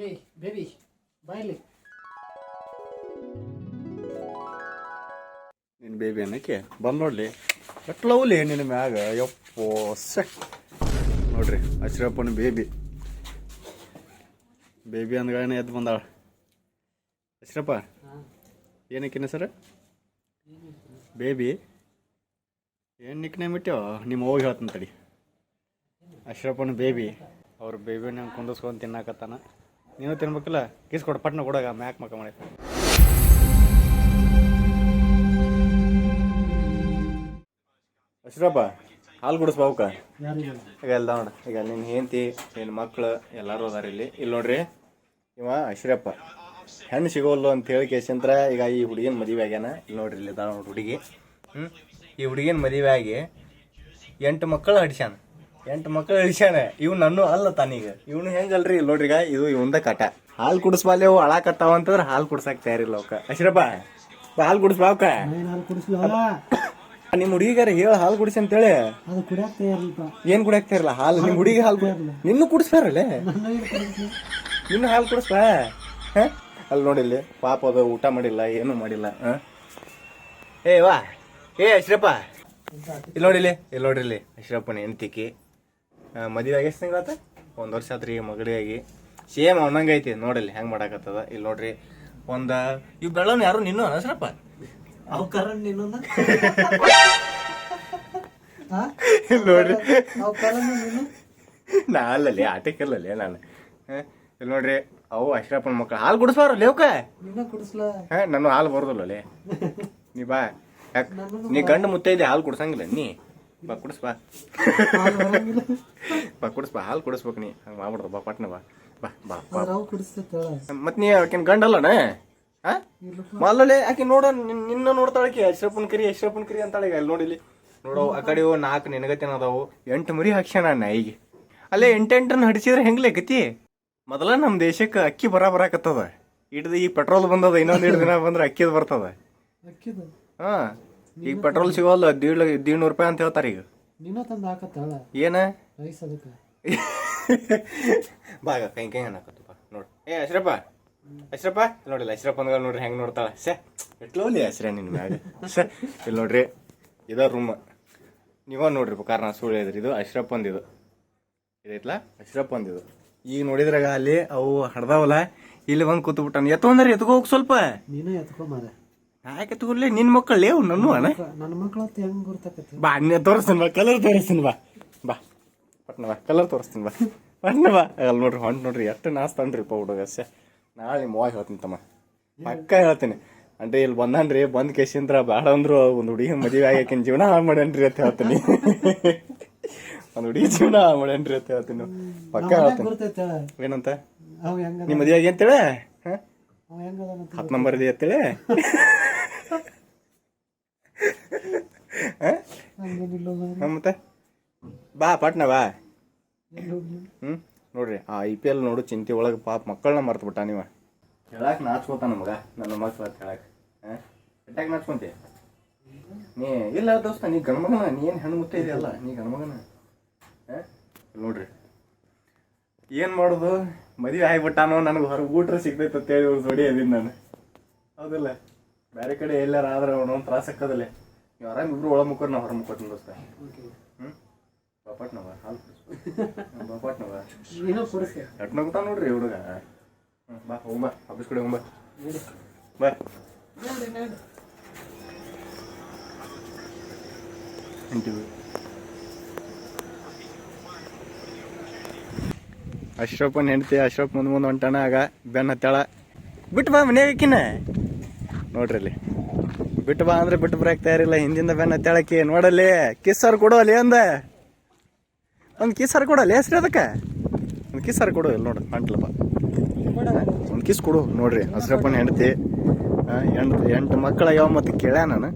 ಏಯ್ ಬೇಬಿ ಬಾಯ್ಲಿ. ನಿನ್ನ ಬೇಬಿ ಅನ್ನಕ್ಕೆ ಬಂದು ನೋಡ್ಲಿ ಎಟ್ಲವ್ಲಿ ನಿನ್ನ ಮ್ಯಾಗ ಯಪ್ಪೋ ಸೆಟ್ ನೋಡ್ರಿ ಅಶ್ರಪ್ಪನ ಬೇಬಿ ಬೇಬಿ ಅಂದ್ಗಳೇ ಎದ್ದು ಬಂದಾಳ. ಅಶ್ರಪ್ಪ ಏನಕ್ಕಿನ ಸರ್ ಬೇಬಿ ಏನು ನಿಕ್ನೇಮ್ ಇಟ್ಟೋ ನಿಮ್ಮ ಹೋಗಿ ಹೇಳ್ತಾನೆ ತಡಿ. ಅಶ್ರಪ್ಪನ ಬೇಬಿ ಅವ್ರ ಬೇಬಿನ ಕುಂದಿಸ್ಕೊಂಡು ತಿನ್ನಾಕತ್ತಾನ. ನೀನು ತಿನ್ಬೇಕಲ್ಲ ಕಿಸ್ ಕೊಡು ಪಟ್ನ ಕೊಡಾಗ ಮ್ಯಾಕ್ ಮಕ್ಕ ಮಾಡಿ. ಅಶ್ರಪ್ಪ ಹಾಲು ಕುಡಿಸ್ಬಾವುಕ ಈಗ ಎಲ್ಲ ನೋಡ ಈಗ ನಿನ್ನ ಹೆಂಡತಿ ನಿನ್ನ ಮಕ್ಕಳು ಎಲ್ಲರೂ ಅದಾರ ಇಲ್ಲಿ ನೋಡ್ರಿ. ಇವ ಅಶ್ರಪ್ಪ ಹೆಣ್ಣು ಸಿಗೋಲ್ಲು ಅಂತ ಹೇಳಿ ಕೇಸಂತ್ರ ಈಗ ಈ ಹುಡುಗಿನ ಮದುವೆ ಆಗ್ಯಾನ. ಇಲ್ಲಿ ನೋಡ್ರಿ ಇಲ್ಲಿ ಇದಾಳ ನೋಡಿ ಹುಡುಗಿ. ಈ ಹುಡುಗಿನ ಮದುವೆ ಆಗಿ 8 ಮಕ್ಕಳು ಹಡಿಸ್ಯಾನ. 8 ಮಕ್ಕಳು ಹಡಿಸ್ಯಾನ. ಇವ್ ನನ್ನೂ ಅಲ್ಲ ತಾನೀಗ ಇವನು ಹೆಂಗಲ್ರಿ ಇಲ್ಲಿ ನೋಡ್ರಿಗ ಇದು ಇವಂದ ಕಟ. ಹಾಲು ಕುಡಿಸ್ಬಾಲಿ ಅವು ಅಳಾಕತ್ತಾವ ಅಂತಂದ್ರೆ ಹಾಲು ಕುಡ್ಸಕ್ ತಯಾರಿಲ್ಲ ಅವಕ್ಕ. ಅಶ್ರಪ್ಪ ಹಾಲು ಕುಡಿಸ್ಬಾವ್ಕ ನಿಮ್ಮ ಹುಡುಗಿಗಾರ ಹೇಳ ಹಾಲು ಕುಡಿಸಿ ಅಂತೇಳಿ. ಏನ್ ಕುಡಿಯಾಕ್ತಾ ಇರಲ್ಲ ಹಾಲು ನಿಮ್ಮ ಹುಡುಗಿ ಹಾಲು ನಿನ್ನೂ ಕುಡಿಸ್ತಾರಲ್ಲೇ ನಿನ್ನ ಹಾಲು ಕುಡಿಸ್ಬಾ. ಅಲ್ಲಿ ನೋಡಿಲ್ಲಿ ಪಾಪ ಅದು ಊಟ ಮಾಡಿಲ್ಲ ಏನು ಮಾಡಿಲ್ಲ. ಏ ವಾ ಏ ಅಶ್ರಪ್ಪ ಇಲ್ಲಿ ನೋಡಿಲ್ಲಿ ಅಶ್ರಪ್ಪನ ಹೆಂಡ್ತಿಕಿ ಮದುವೆ ಆಗಿ ಎಷ್ಟು ತಿಂಗಳಾತ? 1 ವರ್ಷ ಆತ್ರಿ ಮಗಡಿಯಾಗಿ. ಸೇಮ್ ಅವನಂಗ ಐತಿ ನೋಡಿಲ್ಲಿ ಹೆಂಗ್ ಮಾಡಾಕತ್ತದ. ಇಲ್ಲಿ ನೋಡ್ರಿ ಇವ್ ಬೆಳ್ಳವನ್ ಯಾರು ನಿನ್ನೂ ಅಶ್ರಪ್ಪ ನೋಡ್ರಿ ನಾ ಅಲ್ಲಲ್ಲಿ ಆಟಕ್ಕಲ್ಲಲ್ಲಿ ನಾನು. ಇಲ್ಲಿ ನೋಡ್ರಿ ಅವು ಅಶ್ರಪ್ಪನ ಮಕ್ಕಳು ಹಾಲು ಕುಡಿಸ್ಬಾರ ಲೇವ್ಕ. ನಾನು ಹಾಲು ಬರೋದಿಲ್ಲ ನೀ ಬಾ. ಯಾಕೆ ನೀ ಗಂಡು ಮುತ್ತೈದೆ ಹಾಲು ಕುಡ್ಸಂಗಿಲ್ಲ ನೀ ಬಾ ಕುಡಿಸ್ಬಾ ಬಾ ಕುಡಿಸ್ಬಾ ಹಾಲು ಕುಡಿಸ್ಬೇಕು ನೀ ಹಂಗೆ ಮಾಡ್ಬಿಡ್ದ ಬಾ ಪಟ್ನ ಬಾ ಬಾ ಬಾ ಮತ್ ನೀ ಆಕಿನ ಗಂಡಲ್ಲಣ ಮಲ್ಲಲೆ ಆಕೆ ನೋಡ ನಿನ್ನ ನೋಡ್ತಾಳಕಿ ಅಶ್ರಪ್ಪನ ಕರಿ ಅಂತಾಳೆ. ಈಗ ಅಲ್ಲಿ ನೋಡಿಲಿ ನೋಡವು ಆ ಕಡೆ 4 ನಿನಗತಿನ ಅದಾವು 8 ಮರಿ ಹಾಕ್ಸ್ಯಾನ ನಾಯಿಗೆ. ಅಲ್ಲೇ 8 ಹಡಿಸಿದ್ರೆ ಹೆಂಗ್ಲೇ ಗತಿ. ಮೊದಲ ನಮ್ಮ ದೇಶಕ್ಕೆ ಅಕ್ಕಿ ಬರಾಕತ್ತದ. ಹಿಡ್ದು ಈ ಪೆಟ್ರೋಲ್ ಬಂದದ ಇನ್ನೊಂದು 2 ದಿನ ಬಂದ್ರೆ ಅಕ್ಕಿದ್ ಬರ್ತದ. ಹಾ ಈಗ ಪೆಟ್ರೋಲ್ ಸಿಗೋಲ್ಲ 1,500 ರೂಪಾಯಿ ಅಂತ ಹೇಳ್ತಾರ ಈಗ. ಏನ ಬಾಗ ಕೈ ಅನ್ನಕತ್ತ ಬಾ ನೋಡ್. ಏ ಅಶ್ರಪ್ಪ ನೋಡಿಲ್ಲ ಅಶ್ರಪ್ಪ ಅಂದ ನೋಡ್ರಿ ಹೆಂಗ್ ನೋಡ್ತಾಳ. ಎಟ್ಲೋಲಿ ಅಶ್ರ ನಿನ್ ಮ್ಯಾಗ. ಇಲ್ಲಿ ನೋಡ್ರಿ ಇದ ರೂಮ್ ನೀವ ನೋಡ್ರಿ ಕಾರಣ ಸುಳ್ಳು ಹೇಳಿದ್ರಿ. ಇದು ಅಶ್ರಪ್ಪ ಅಂದಿದು ಇದೈತ್ಲಾ ಅಶ್ರಪ್ಪ ಅಂದಿದು. ಈಗ ನೋಡಿದ್ರಾಗ ಅಲ್ಲಿ ಅವು ಹಡ್ದಾವಲ್ಲ ಇಲ್ಲಿ ಬಂದು ಕೂತ್ ಬಿಟ್ಟಾನ. ಎತ್ಕೊಂಡ್ರಿ ಎತ್ಕೋಗ್ ಸ್ವಲ್ಪ ಯಾಕೆ ಎತ್ಕೊಡ್ಲಿ ನಿನ್ ಮಕ್ಕಳು ಅವು ನನ್ನ ನನ್ನ ಮಕ್ಕಳು ಬಾ ತೋರಿಸ್ತೀನಿ ಬಾ ಕಲರ್ ತೋರಿಸ್ತೀನಿ ಬಾ ಬಾ ಪಟ್ನ ಬಾ ಕಲರ್ ತೋರಿಸ್ತೀನಿ ಬಾ ಪಟ್ನ ಬಾ. ಅಲ್ಲಿ ನೋಡ್ರಿ ಹೊಂಟ್ ನೋಡ್ರಿ ಎಷ್ಟು ನಾಸ್ತನ್ರಿ ಹುಡುಗ. ನಾಳೆ ನಿಮ್ಮ ಹೋಗಿ ಹೇಳ್ತೀನಿ ತಮ್ಮ ಪಕ್ಕ ಹೇಳ್ತೀನಿ. ಅಂದ್ರೆ ಇಲ್ಲಿ ಬಂದನ್ರಿ ಬಂದ್ ಕೇಸಿಂದ್ರ ಬೇಡ ಅಂದ್ರು ಒಂದು ಹುಡುಗಿ ಮದುವೆ ಆಗಾಕಿನ ಜೀವನ ಹಾಳು ಮಾಡ್ಯಾನ್ರಿ ಅಂತ ಹೇಳ್ತೀನಿ. ಒಂದು ಹುಡುಗಿ ಜೀವನ ಹಾಳು ಮಾಡ್ಯಾನ್ರಿ ಅಂತ ಹೇಳ್ತೀನಿ ಪಕ್ಕ ಹೇಳ್ತೀನಿ. ಏನಂತ ನಿಮ್ಮ ಮದುವೆ ಆಗಿ ಅಂತೇಳಿ 10 ನಂಬರ್ ಇದೆ ಅಂತೇಳಿ ಮತ್ತೆ ಬಾ ಪಟ್ನ ಬಾ. ನೋಡ್ರಿ ಆ IPL ನೋಡು ಚಿಂತೆ ಒಳಗೆ ಪಾಪ ಮಕ್ಕಳನ್ನ ಮರ್ತು ಬಿಟ್ಟ. ನೀವ ಹೇಳಕ್ ನಾಚ್ಕೋತ ನಮಗ ನನ್ನ ಮಕ್ಳು ಅಂತ ಹೇಳಕ್ ಎಟ್ಟಾಗ ನಾಚ್ಕೊಂತಿ ನೀ ಇಲ್ಲ ದೋಸ್ತ ನೀ ಗಣಮಗನ ನೀ ಏನು ಹೆಣ್ಣು ಮುತ್ತ ಇದೆಯಲ್ಲ ನೀ ಗಣಮಗನ. ನೋಡ್ರಿ ಏನ್ ಮಾಡೋದು ಮದುವೆ ಆಗ್ಬಿಟ್ಟಾನೋ ನನಗೆ ಹೊರಗೆ ಊಟ ಸಿಗ್ತೈತೆ ಅಂತೇಳಿ ಇವ್ರು ಜೋಡಿ ಅದೀನಿ ನಾನು. ಹೌದಿಲ್ಲ ಬೇರೆ ಕಡೆ ಎಲ್ಲಾರ ಆದ್ರೆ ಅವನೊಂದು ತ್ರಾಸ ಹಾಕೋದಿಲ್ಲ. ನೀವು ಆರಾಮ್ ಇಬ್ರು ಒಳ ಮುಕ್ಕೋರು ನಾವು ಹೊರ ಮುಕ್ಕೋತೀನಿ ದೋಸ್ತ. ಬಾಪಟ್ನವ ಹಾಲು ಬಾಪಟ್ನವ ಎಟ್ನಗುತ್ತಾ ನೋಡ್ರಿ ಹುಡುಗ. ಬಾ ಹೋಗ್ಬಾ ಆಫೀಸ್ ಕಡೆ ಹೋಗ್ಬಾ ಬಾ. ಅಶ್ರಪ್ಪನ ಹೆಂಡತಿ ಅಶ್ರಪ್ ಮುಂದೆ ಹೊಂಟಾನ. ಆಗ ಬೆನ್ನ ಹತ್ತಾಳ ಬಿಟ್ಟು ಬಾ ಮನೆಯಾಗಿನ ನೋಡ್ರಿ ಅಲ್ಲಿ ಬಿಟ್ಟು ಬಾ ಅಂದ್ರೆ ಬಿಟ್ಟು ಬರಾಕ್ ತಯಾರಿಲ್ಲ. ಹಿಂದಿಂದ ಬೆನ್ನ ಹತ್ತಾಳಕ್ಕೆ ನೋಡಲ್ಲಿ ಕಿಸ್ಸಾರು ಕೊಡು ಅಲ್ಲಿ ಅಂದ ಒಂದು ಕಿಸ್ಸಾರು ಕೊಡಲ್ಲಿ ಹೆಸ್ರಿ ಅದಕ್ಕೆ ಒಂದು ಕಿಸ್ಸಾರು ಕೊಡು. ಇಲ್ಲಿ ನೋಡ್ರಿ ಹೊಂಟ್ಲಪ್ಪ ಒಂದು ಕಿಸ್ ಕೊಡು. ನೋಡ್ರಿ ಅಶ್ರಪ್ಪನ ಹೆಂಡತಿ 8 ಮಕ್ಕಳ ಯಾವ ಮತ್ತೆ ಕೇಳ್ಯ ನಾನು